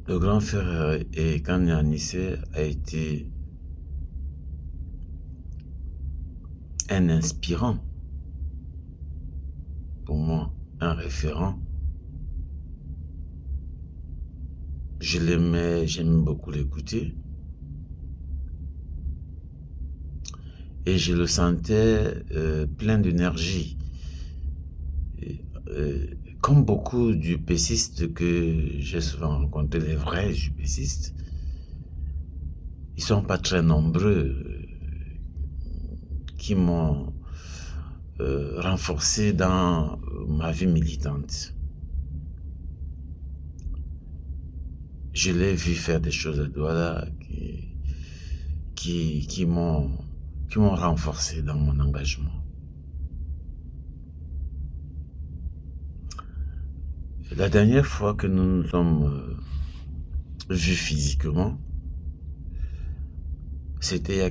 Le grand frère Ekane Anissé a été un inspirant pour moi, un référent. Je l'aimais, j'aime beaucoup l'écouter. Et je le sentais plein d'énergie. Comme beaucoup d'UPCistes que j'ai souvent rencontrés, les vrais UPCistes, ils ne sont pas très nombreux qui m'ont renforcé dans ma vie militante. Je l'ai vu faire des choses à Douala qui m'ont renforcé dans mon engagement. La dernière fois que nous nous sommes vus physiquement, c'était il y a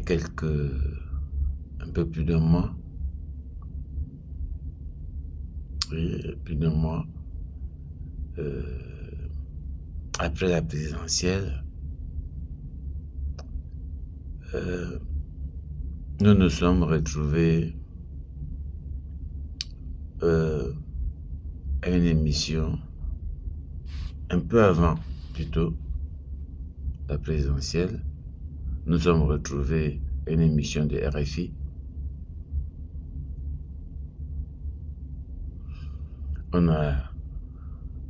un peu plus d'un mois. Oui, plus d'un mois. Après la présidentielle, nous nous sommes retrouvés à une émission un peu avant, plutôt, la présidentielle. Nous sommes retrouvés à une émission de RFI. On a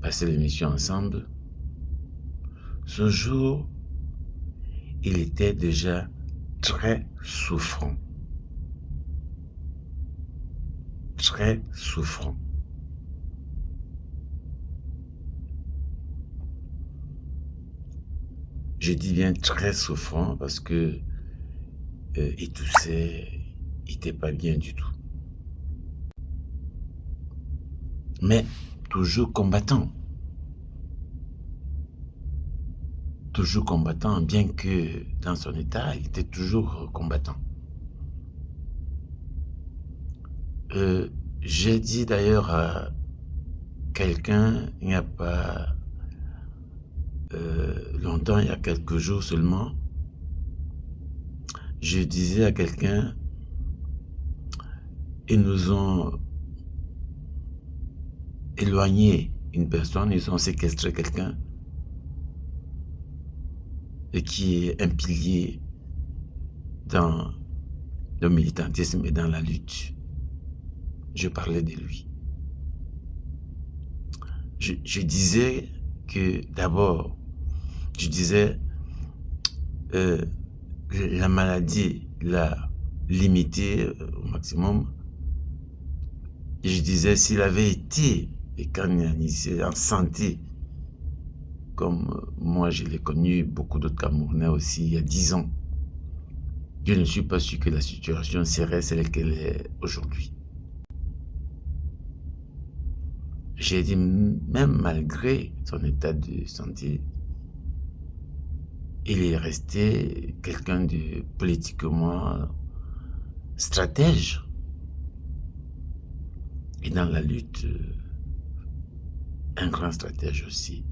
passé l'émission ensemble. Ce jour, il était déjà très souffrant. Très souffrant. Je dis bien très souffrant parce que il toussait, il n'était pas bien du tout. Mais toujours combattant. Toujours combattant, bien que dans son état, il était toujours combattant. J'ai dit d'ailleurs à quelqu'un, il n'y a pas longtemps, il y a quelques jours seulement, je disais à quelqu'un, ils nous ont éloigné une personne, ils ont séquestré quelqu'un et qui est un pilier dans le militantisme et dans la lutte. Je parlais de lui. Je disais que d'abord, je disais la maladie l'a limité au maximum. Et je disais s'il avait été en santé, comme moi je l'ai connu, beaucoup d'autres Camerounais aussi, il y a 10 ans, je ne suis pas sûr que la situation serait celle qu'elle est aujourd'hui. J'ai dit, même malgré son état de santé, il est resté quelqu'un de politiquement stratège. Et dans la lutte, un grand stratège aussi.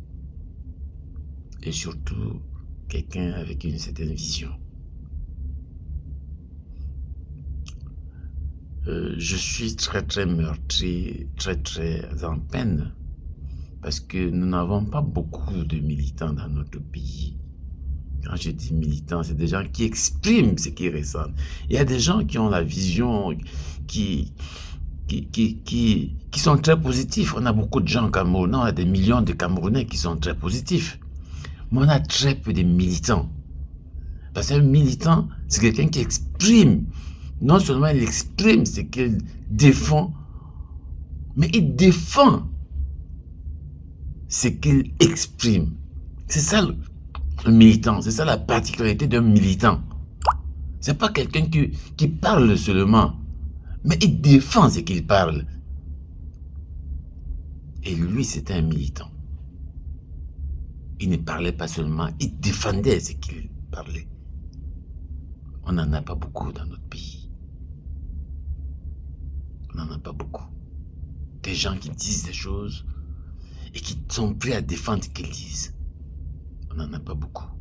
Et surtout, quelqu'un avec une certaine vision. Je suis très très meurtri, très très en peine, parce que nous n'avons pas beaucoup de militants dans notre pays. Quand je dis militants, c'est des gens qui expriment ce qu'ils ressentent. Il y a des gens qui ont la vision, qui sont très positifs. On a beaucoup de gens au Cameroun, on a des millions de Camerounais qui sont très positifs. Mais on a très peu de militants. Parce qu'un militant, c'est quelqu'un qui exprime. Non seulement il exprime ce qu'il défend, mais il défend ce qu'il exprime. C'est ça le militant, c'est ça la particularité d'un militant. C'est pas quelqu'un qui parle seulement, mais il défend ce qu'il parle. Et lui, c'était un militant. Il ne parlait pas seulement, il défendait ce qu'il parlait. On n'en a pas beaucoup dans notre pays. On n'en a pas beaucoup. Des gens qui disent des choses et qui sont prêts à défendre ce qu'ils disent. n'en a pas beaucoup.